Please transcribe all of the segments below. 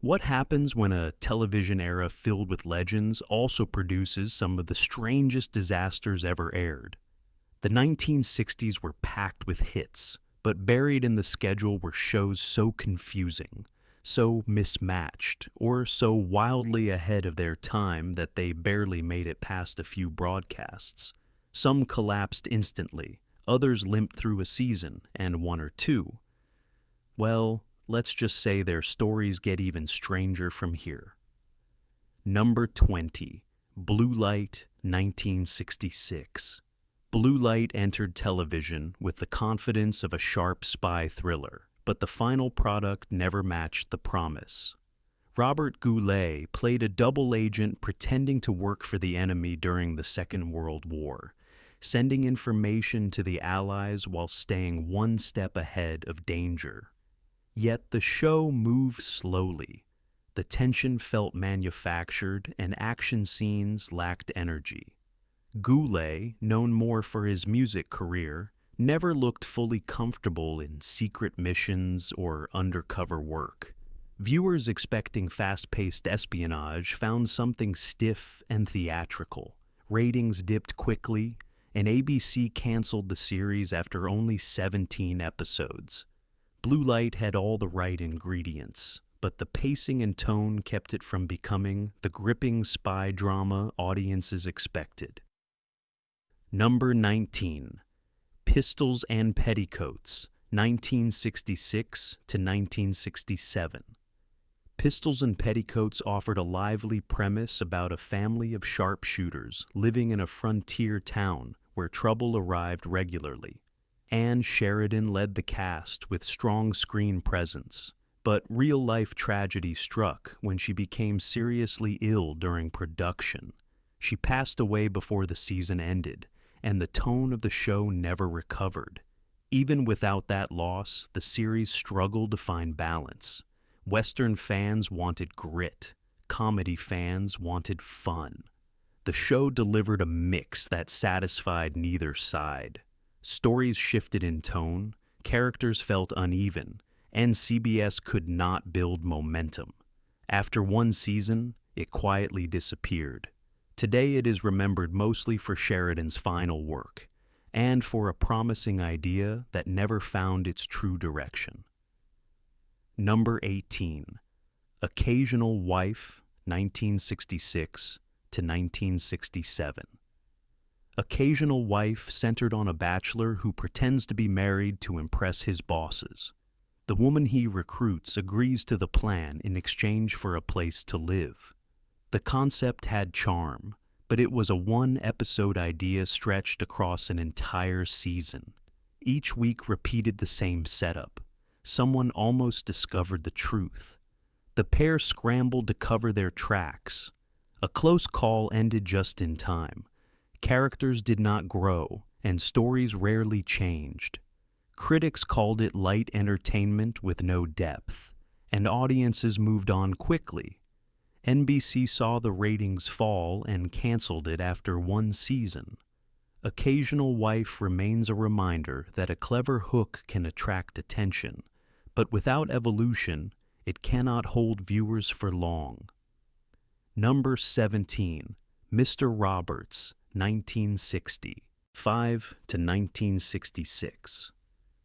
What happens when a television era filled with legends also produces some of the strangest disasters ever aired? The 1960s were packed with hits, but buried in the schedule were shows so confusing, so mismatched, or so wildly ahead of their time that they barely made it past a few broadcasts. Some collapsed instantly, others limped through a season, and one or two. Well, let's just say their stories get even stranger from here. Number 20, Blue Light, 1966. Blue Light entered television with the confidence of a sharp spy thriller, but the final product never matched the promise. Robert Goulet played a double agent pretending to work for the enemy during the Second World War, sending information to the Allies while staying one step ahead of danger. Yet the show moved slowly. The tension felt manufactured, and action scenes lacked energy. Goulet, known more for his music career, never looked fully comfortable in secret missions or undercover work. Viewers expecting fast-paced espionage found something stiff and theatrical. Ratings dipped quickly, and ABC canceled the series after only 17 episodes. Blue Light had all the right ingredients, but the pacing and tone kept it from becoming the gripping spy drama audiences expected. Number 19, Pistols and Petticoats, 1966 to 1967. Pistols and Petticoats offered a lively premise about a family of sharpshooters living in a frontier town where trouble arrived regularly. Anne Sheridan led the cast with strong screen presence, but real-life tragedy struck when she became seriously ill during production. She passed away before the season ended, and the tone of the show never recovered. Even without that loss, the series struggled to find balance. Western fans wanted grit. Comedy fans wanted fun. The show delivered a mix that satisfied neither side. Stories shifted in tone, characters felt uneven, and CBS could not build momentum. After one season, it quietly disappeared. Today it is remembered mostly for Sheridan's final work, and for a promising idea that never found its true direction. Number 18, Occasional Wife, 1966 to 1967. Occasional Wife centered on a bachelor who pretends to be married to impress his bosses. The woman he recruits agrees to the plan in exchange for a place to live. The concept had charm, but it was a one-episode idea stretched across an entire season. Each week repeated the same setup. Someone almost discovered the truth. The pair scrambled to cover their tracks. A close call ended just in time. Characters did not grow, and stories rarely changed. Critics called it light entertainment with no depth, and audiences moved on quickly. NBC saw the ratings fall and canceled it after one season. Occasional Wife remains a reminder that a clever hook can attract attention, but without evolution, it cannot hold viewers for long. Number 17, Mr. Roberts, 1960, 5 to 1966.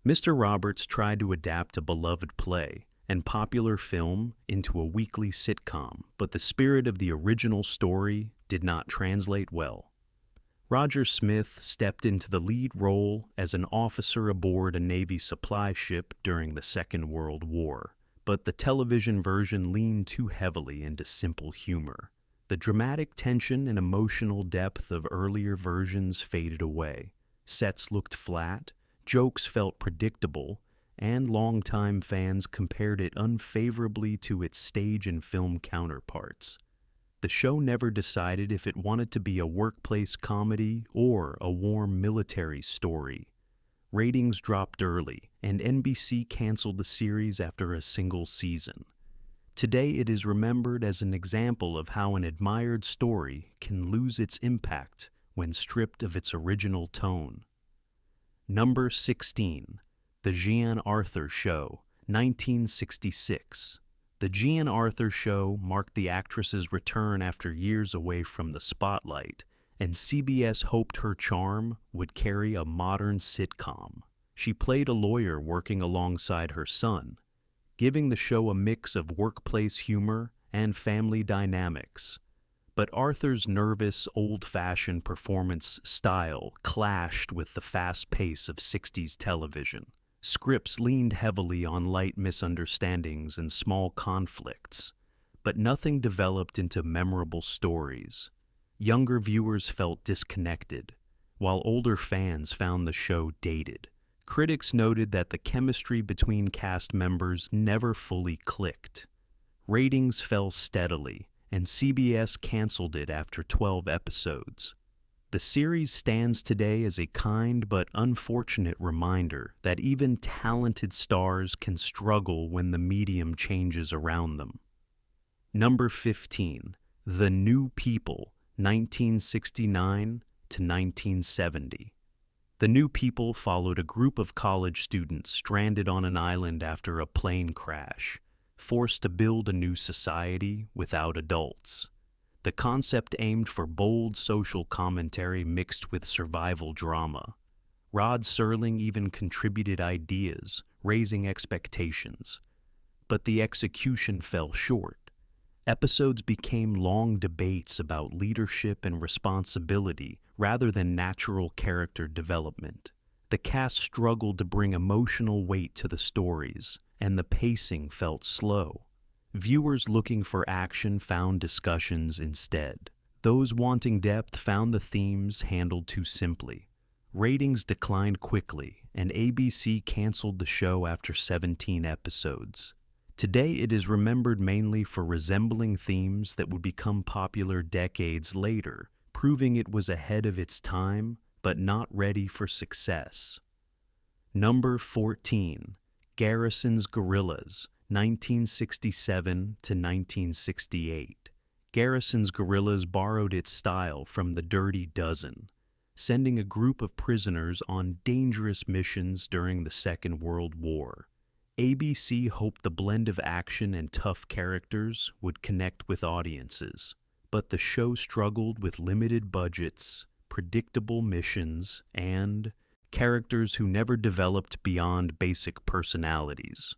Mr. Roberts tried to adapt a beloved play and popular film into a weekly sitcom, but the spirit of the original story did not translate well. Roger Smith stepped into the lead role as an officer aboard a Navy supply ship during the Second World War, but the television version leaned too heavily into simple humor. The dramatic tension and emotional depth of earlier versions faded away. Sets looked flat, jokes felt predictable, and longtime fans compared it unfavorably to its stage and film counterparts. The show never decided if it wanted to be a workplace comedy or a warm military story. Ratings dropped early, and NBC canceled the series after a single season. Today it is remembered as an example of how an admired story can lose its impact when stripped of its original tone. Number 16, The Jean Arthur Show, 1966. The Jean Arthur show marked the actress's return after years away from the spotlight, and CBS hoped her charm would carry a modern sitcom. She played a lawyer working alongside her son, giving the show a mix of workplace humor and family dynamics. But Arthur's nervous, old-fashioned performance style clashed with the fast pace of 60s television. Scripts leaned heavily on light misunderstandings and small conflicts, but nothing developed into memorable stories. Younger viewers felt disconnected, while older fans found the show dated. Critics noted that the chemistry between cast members never fully clicked. Ratings fell steadily, and CBS canceled it after 12 episodes. The series stands today as a kind but unfortunate reminder that even talented stars can struggle when the medium changes around them. Number 15, The New People, 1969 to 1970. The New People followed a group of college students stranded on an island after a plane crash, forced to build a new society without adults. The concept aimed for bold social commentary mixed with survival drama. Rod Serling even contributed ideas, raising expectations. But the execution fell short. Episodes became long debates about leadership and responsibility rather than natural character development. The cast struggled to bring emotional weight to the stories, and the pacing felt slow. Viewers looking for action found discussions instead. Those wanting depth found the themes handled too simply. Ratings declined quickly, and ABC canceled the show after 17 episodes. Today it is remembered mainly for resembling themes that would become popular decades later, proving it was ahead of its time, but not ready for success. Number 14, Garrison's Gorillas, 1967 to 1968. Garrison's Gorillas borrowed its style from The Dirty Dozen, sending a group of prisoners on dangerous missions during the Second World War. ABC hoped the blend of action and tough characters would connect with audiences, but the show struggled with limited budgets, predictable missions, and characters who never developed beyond basic personalities.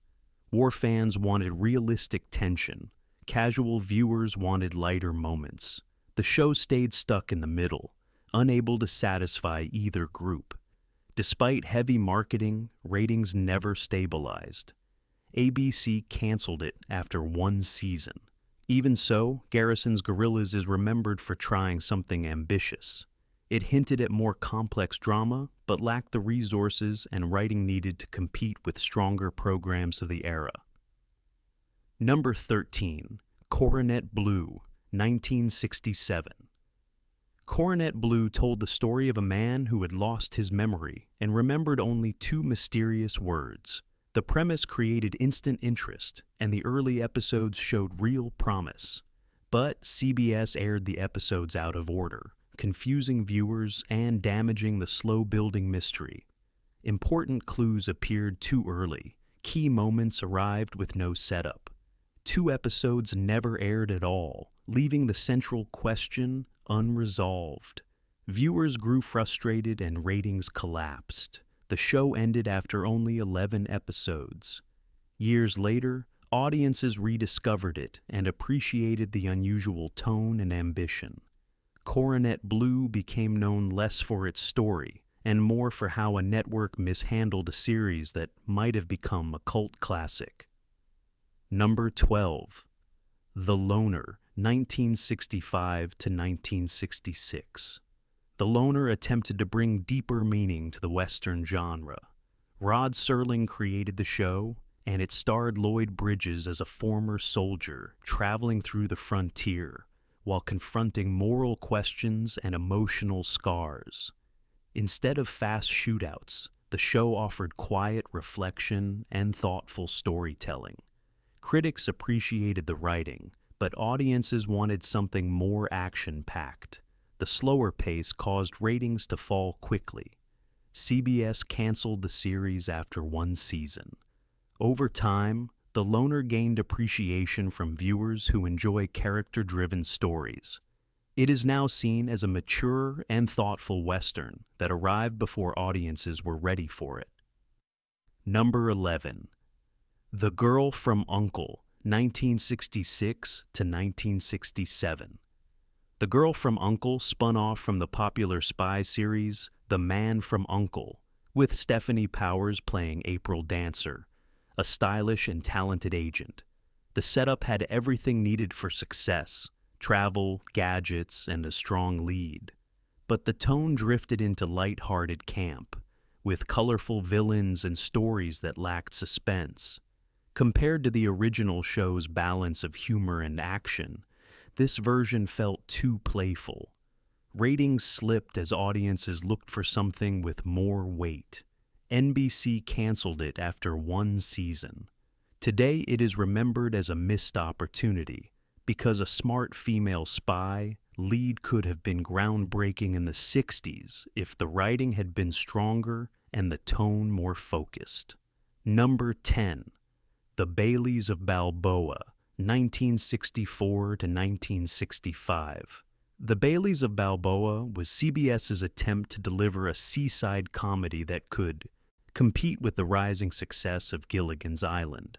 War fans wanted realistic tension. Casual viewers wanted lighter moments. The show stayed stuck in the middle, unable to satisfy either group. Despite heavy marketing, ratings never stabilized. ABC canceled it after one season. Even so, Garrison's Gorillas is remembered for trying something ambitious. It hinted at more complex drama, but lacked the resources and writing needed to compete with stronger programs of the era. Number 13, Coronet Blue, 1967. Coronet Blue told the story of a man who had lost his memory and remembered only two mysterious words. The premise created instant interest, and the early episodes showed real promise. But CBS aired the episodes out of order, confusing viewers and damaging the slow-building mystery. Important clues appeared too early. Key moments arrived with no setup. 2 episodes never aired at all, leaving the central question unresolved. Viewers grew frustrated and ratings collapsed. The show ended after only 11 episodes. Years later, audiences rediscovered it and appreciated the unusual tone and ambition. Coronet Blue became known less for its story and more for how a network mishandled a series that might have become a cult classic. Number 12, The Loner, 1965 to 1966. The Loner attempted to bring deeper meaning to the Western genre. Rod Serling created the show, and it starred Lloyd Bridges as a former soldier traveling through the frontier while confronting moral questions and emotional scars. Instead of fast shootouts, the show offered quiet reflection and thoughtful storytelling. Critics appreciated the writing, but audiences wanted something more action-packed. The slower pace caused ratings to fall quickly. CBS canceled the series after one season. Over time, the loner gained appreciation from viewers who enjoy character-driven stories. It is now seen as a mature and thoughtful Western that arrived before audiences were ready for it. Number 11. The Girl from U.N.C.L.E, 1966 to 1967. The Girl from U.N.C.L.E spun off from the popular spy series The Man from U.N.C.L.E, with Stephanie Powers playing April Dancer, a stylish and talented agent. The setup had everything needed for success: travel, gadgets, and a strong lead. But the tone drifted into light-hearted camp, with colorful villains and stories that lacked suspense. Compared to the original show's balance of humor and action, this version felt too playful. Ratings slipped as audiences looked for something with more weight. NBC canceled it after one season. Today it is remembered as a missed opportunity, because a smart female spy lead could have been groundbreaking in the 60s if the writing had been stronger and the tone more focused. Number 10. The Baileys of Balboa, 1964 to 1965. The Baileys of Balboa was CBS's attempt to deliver a seaside comedy that could compete with the rising success of Gilligan's Island.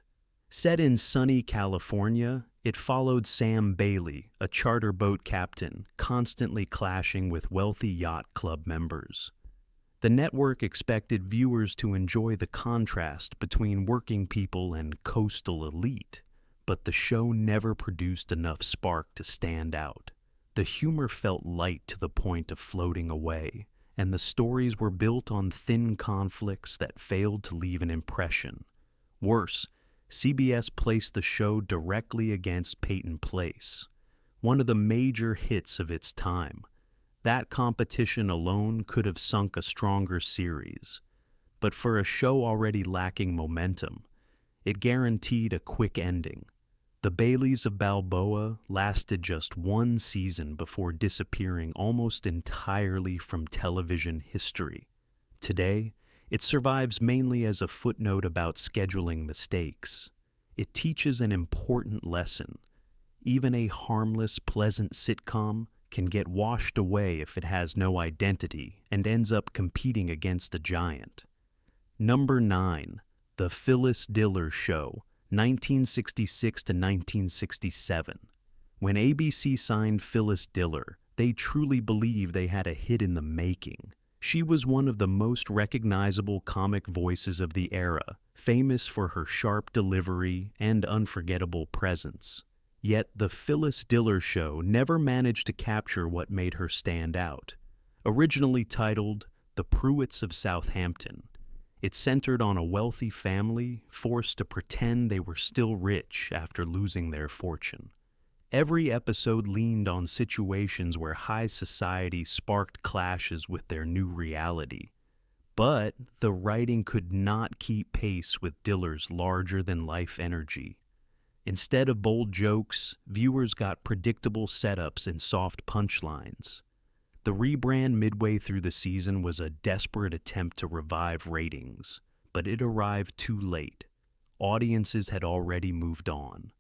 Set in sunny California, it followed Sam Bailey, a charter boat captain, constantly clashing with wealthy yacht club members. The network expected viewers to enjoy the contrast between working people and coastal elite, but the show never produced enough spark to stand out. The humor felt light to the point of floating away, and the stories were built on thin conflicts that failed to leave an impression. Worse, CBS placed the show directly against Peyton Place, one of the major hits of its time. That competition alone could have sunk a stronger series, but for a show already lacking momentum, it guaranteed a quick ending. The Baileys of Balboa lasted just one season before disappearing almost entirely from television history. Today, it survives mainly as a footnote about scheduling mistakes. It teaches an important lesson. Even a harmless, pleasant sitcom can get washed away if it has no identity and ends up competing against a giant. Number 9. The Phyllis Diller Show, 1966 to 1967. When ABC signed Phyllis Diller, they truly believed they had a hit in the making. She was one of the most recognizable comic voices of the era, famous for her sharp delivery and unforgettable presence. Yet the Phyllis Diller Show never managed to capture what made her stand out. Originally titled The Pruitts of Southampton, it centered on a wealthy family forced to pretend they were still rich after losing their fortune. Every episode leaned on situations where high society sparked clashes with their new reality. But the writing could not keep pace with Diller's larger-than-life energy. Instead of bold jokes, viewers got predictable setups and soft punchlines. The rebrand midway through the season was a desperate attempt to revive ratings, but it arrived too late. Audiences had already moved on.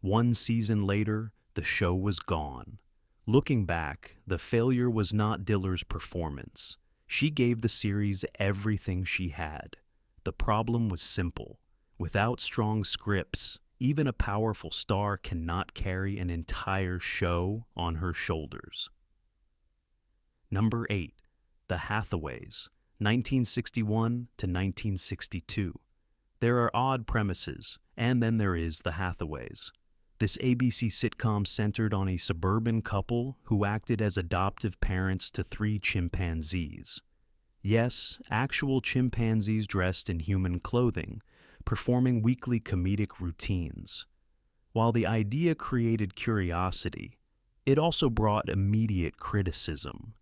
One season later, the show was gone. Looking back, the failure was not Diller's performance. She gave the series everything she had. The problem was simple. Without strong scripts, even a powerful star cannot carry an entire show on her shoulders. Number 8. The Hathaways, 1961 to 1962. There are odd premises, and then there is The Hathaways. This ABC sitcom centered on a suburban couple who acted as adoptive parents to 3 chimpanzees. Yes, actual chimpanzees dressed in human clothing, performing weekly comedic routines. While the idea created curiosity, it also brought immediate criticism.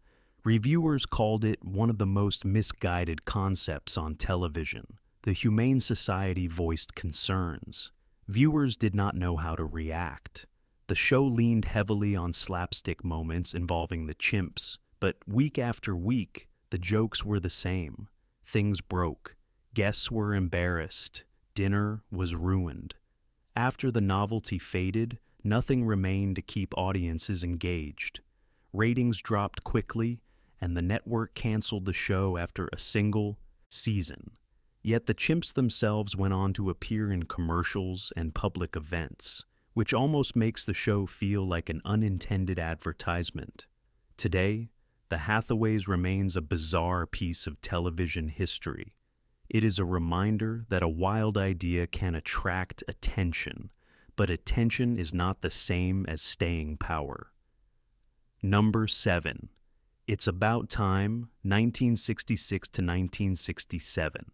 Reviewers called it one of the most misguided concepts on television. The Humane Society voiced concerns. Viewers did not know how to react. The show leaned heavily on slapstick moments involving the chimps, but week after week, the jokes were the same. Things broke. Guests were embarrassed. Dinner was ruined. After the novelty faded, nothing remained to keep audiences engaged. Ratings dropped quickly, and the network canceled the show after a single season. Yet the chimps themselves went on to appear in commercials and public events, which almost makes the show feel like an unintended advertisement. Today, the Hathaways remains a bizarre piece of television history. It is a reminder that a wild idea can attract attention, but attention is not the same as staying power. Number 7. It's About Time, 1966 to 1967.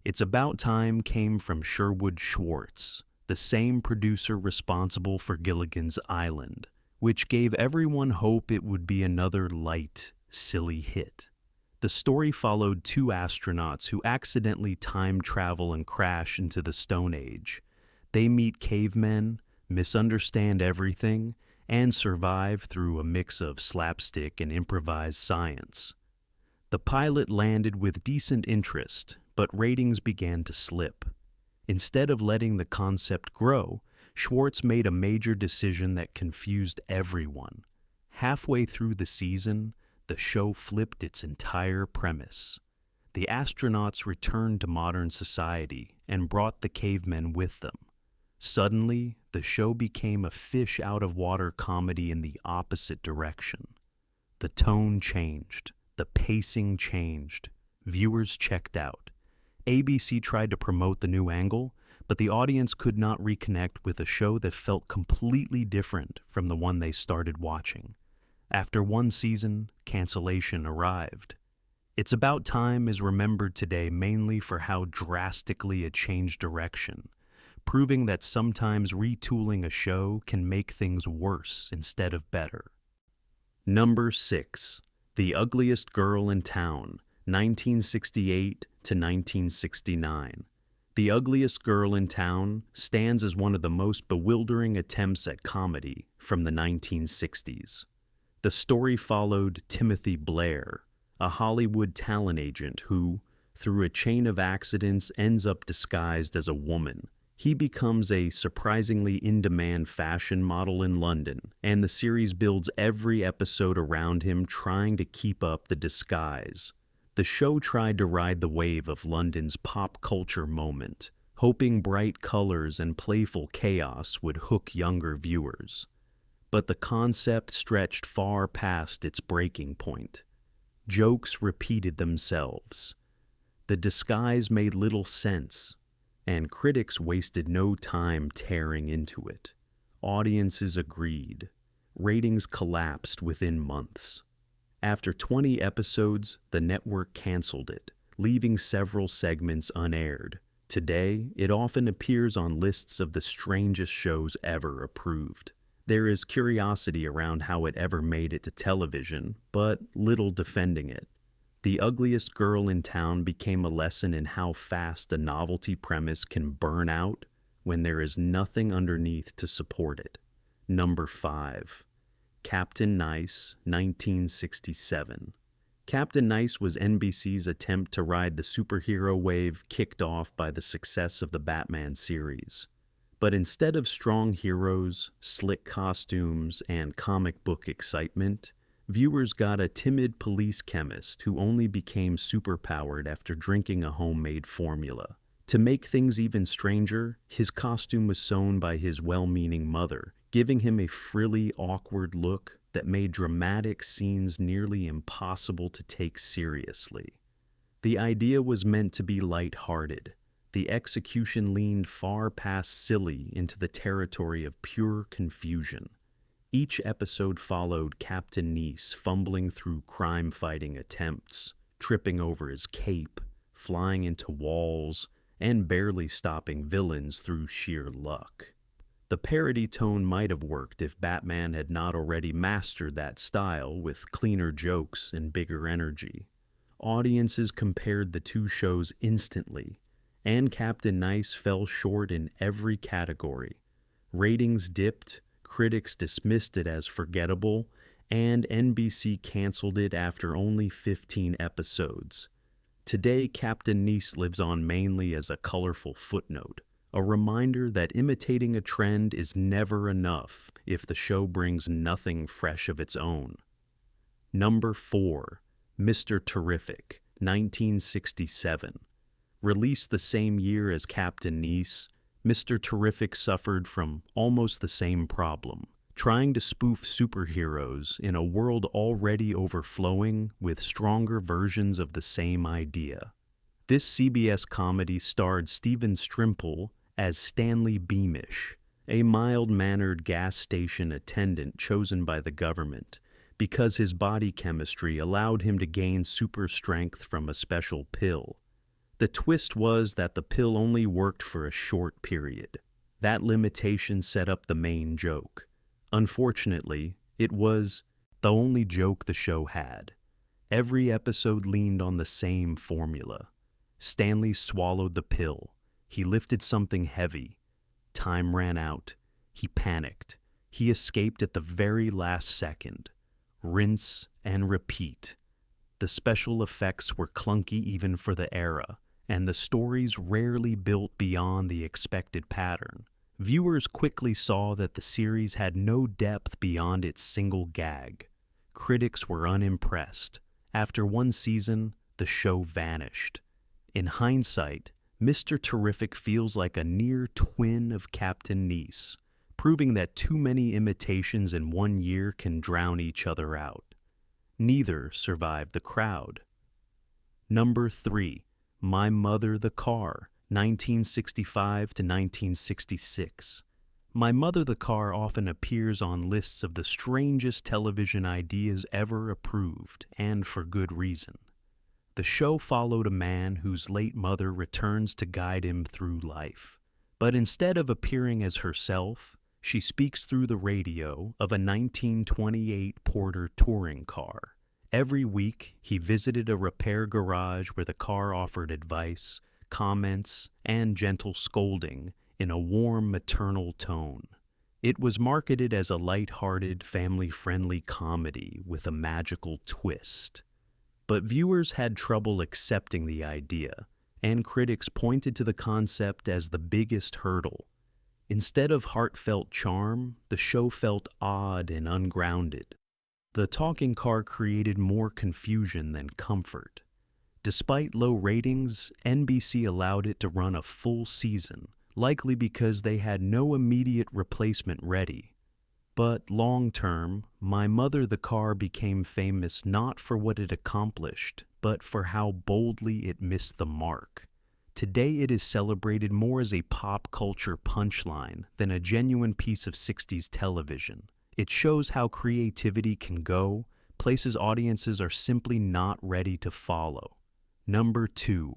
It's About Time came from Sherwood Schwartz, the same producer responsible for Gilligan's Island, which gave everyone hope it would be another light, silly hit. The story followed two astronauts who accidentally time travel and crash into the Stone Age. They meet cavemen, misunderstand everything, and survive through a mix of slapstick and improvised science. The pilot landed with decent interest, but ratings began to slip. Instead of letting the concept grow, Schwartz made a major decision that confused everyone. Halfway through the season, the show flipped its entire premise. The astronauts returned to modern society and brought the cavemen with them. Suddenly, the show became a fish-out-of-water comedy in the opposite direction. The tone changed. The pacing changed. Viewers checked out. ABC tried to promote the new angle, but the audience could not reconnect with a show that felt completely different from the one they started watching. After one season, cancellation arrived. It's About Time is remembered today mainly for how drastically it changed direction, proving that sometimes retooling a show can make things worse instead of better. Number 6. The Ugliest Girl in Town, 1968 to 1969. The Ugliest Girl in Town stands as one of the most bewildering attempts at comedy from the 1960s. The story followed Timothy Blair, a Hollywood talent agent who, through a chain of accidents, ends up disguised as a woman. He becomes a surprisingly in-demand fashion model in London, and the series builds every episode around him trying to keep up the disguise. The show tried to ride the wave of London's pop culture moment, hoping bright colors and playful chaos would hook younger viewers. But the concept stretched far past its breaking point. Jokes repeated themselves. The disguise made little sense, and critics wasted no time tearing into it. Audiences agreed. Ratings collapsed within months. After 20 episodes, the network canceled it, leaving several segments unaired. Today, it often appears on lists of the strangest shows ever approved. There is curiosity around how it ever made it to television, but little defending it. The Ugliest Girl in Town became a lesson in how fast a novelty premise can burn out when there is nothing underneath to support it. Number 5. Captain Nice, 1967. Captain Nice was NBC's attempt to ride the superhero wave kicked off by the success of the Batman series. But instead of strong heroes, slick costumes, and comic book excitement, viewers got a timid police chemist who only became superpowered after drinking a homemade formula. To make things even stranger, his costume was sewn by his well-meaning mother, giving him a frilly, awkward look that made dramatic scenes nearly impossible to take seriously. The idea was meant to be light-hearted. The execution leaned far past silly into the territory of pure confusion. Each episode followed Captain Nice fumbling through crime-fighting attempts, tripping over his cape, flying into walls, and barely stopping villains through sheer luck. The parody tone might have worked if Batman had not already mastered that style with cleaner jokes and bigger energy. Audiences compared the two shows instantly, and Captain Nice fell short in every category. Ratings dipped, critics dismissed it as forgettable, and NBC canceled it after only 15 episodes. Today, Captain Nice lives on mainly as a colorful footnote, a reminder that imitating a trend is never enough if the show brings nothing fresh of its own. Number 4, Mr. Terrific, 1967. Released the same year as Captain Nice, Mr. Terrific suffered from almost the same problem, trying to spoof superheroes in a world already overflowing with stronger versions of the same idea. This CBS comedy starred Stephen Strimple as Stanley Beamish, a mild-mannered gas station attendant chosen by the government because his body chemistry allowed him to gain super strength from a special pill. The twist was that the pill only worked for a short period. That limitation set up the main joke. Unfortunately, it was the only joke the show had. Every episode leaned on the same formula. Stanley swallowed the pill. He lifted something heavy. Time ran out. He panicked. He escaped at the very last second. Rinse and repeat. The special effects were clunky even for the era, and the stories rarely built beyond the expected pattern. Viewers quickly saw that the series had no depth beyond its single gag. Critics were unimpressed. After one season, the show vanished. In hindsight, Mr. Terrific feels like a near twin of Captain Nice, proving that too many imitations in one year can drown each other out. Neither survived the crowd. Number 3, My Mother the Car, 1965 to 1966. My Mother the Car often appears on lists of the strangest television ideas ever approved, and for good reason. The show followed a man whose late mother returns to guide him through life. But instead of appearing as herself, she speaks through the radio of a 1928 Porter touring car. Every week, he visited a repair garage where the car offered advice, comments, and gentle scolding in a warm maternal tone. It was marketed as a light-hearted, family-friendly comedy with a magical twist. But viewers had trouble accepting the idea, and critics pointed to the concept as the biggest hurdle. Instead of heartfelt charm, the show felt odd and ungrounded. The talking car created more confusion than comfort. Despite low ratings, NBC allowed it to run a full season, likely because they had no immediate replacement ready. But long-term, My Mother the Car became famous not for what it accomplished, but for how boldly it missed the mark. Today it is celebrated more as a pop culture punchline than a genuine piece of 60s television. It shows how creativity can go, places audiences are simply not ready to follow. Number 2,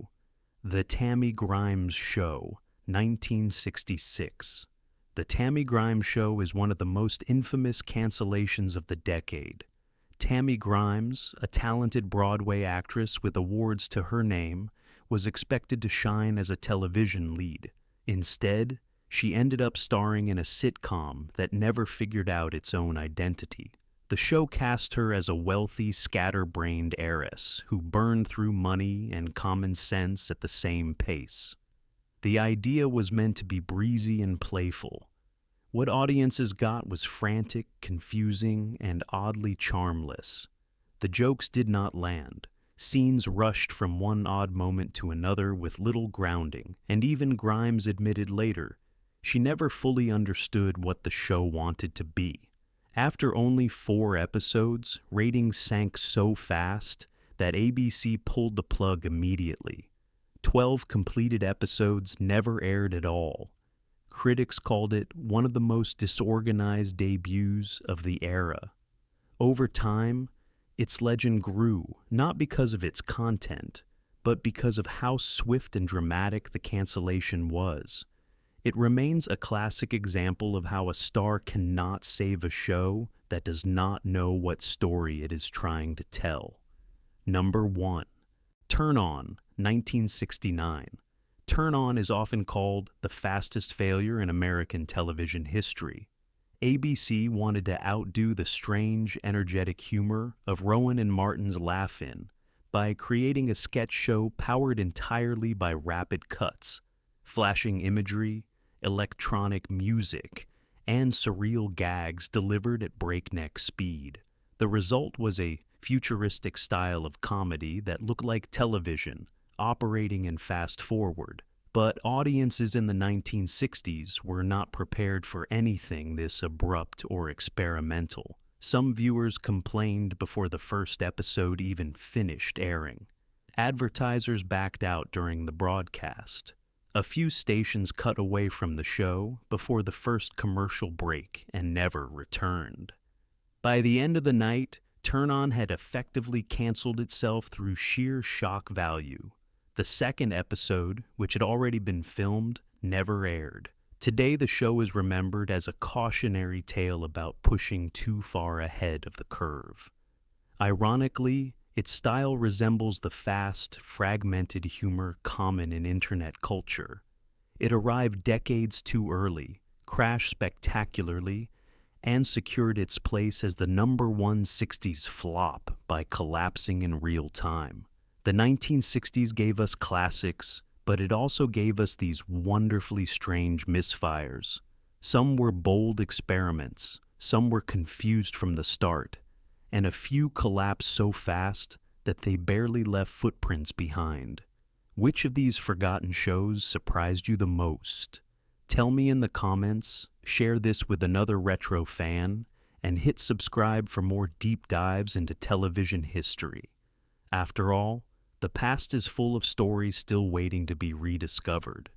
The Tammy Grimes Show, 1966. The Tammy Grimes Show is one of the most infamous cancellations of the decade. Tammy Grimes, a talented Broadway actress with awards to her name, was expected to shine as a television lead. Instead, she ended up starring in a sitcom that never figured out its own identity. The show cast her as a wealthy, scatterbrained heiress who burned through money and common sense at the same pace. The idea was meant to be breezy and playful. What audiences got was frantic, confusing, and oddly charmless. The jokes did not land. Scenes rushed from one odd moment to another with little grounding, and even Grimes admitted later she never fully understood what the show wanted to be. After only 4 episodes, ratings sank so fast that ABC pulled the plug immediately. 12 completed episodes never aired at all. Critics called it one of the most disorganized debuts of the era. Over time, its legend grew, not because of its content, but because of how swift and dramatic the cancellation was. It remains a classic example of how a star cannot save a show that does not know what story it is trying to tell. Number 1. Turn On, 1969. Turn On is often called the fastest failure in American television history. ABC wanted to outdo the strange, energetic humor of Rowan and Martin's Laugh-In by creating a sketch show powered entirely by rapid cuts. flashing imagery, electronic music, and surreal gags delivered at breakneck speed. The result was a futuristic style of comedy that looked like television, operating in fast forward. But audiences in the 1960s were not prepared for anything this abrupt or experimental. Some viewers complained before the first episode even finished airing. Advertisers backed out during the broadcast. A few stations cut away from the show before the first commercial break and never returned. By the end of the night, Turn On had effectively canceled itself through sheer shock value. The second episode, which had already been filmed, never aired. Today, the show is remembered as a cautionary tale about pushing too far ahead of the curve. Ironically, its style resembles the fast, fragmented humor common in internet culture. It arrived decades too early, crashed spectacularly, and secured its place as the #1 60s flop by collapsing in real time. The 1960s gave us classics, but it also gave us these wonderfully strange misfires. Some were bold experiments, some were confused from the start, and a few collapsed so fast that they barely left footprints behind. Which of these forgotten shows surprised you the most? Tell me in the comments, share this with another retro fan, and hit subscribe for more deep dives into television history. After all, the past is full of stories still waiting to be rediscovered.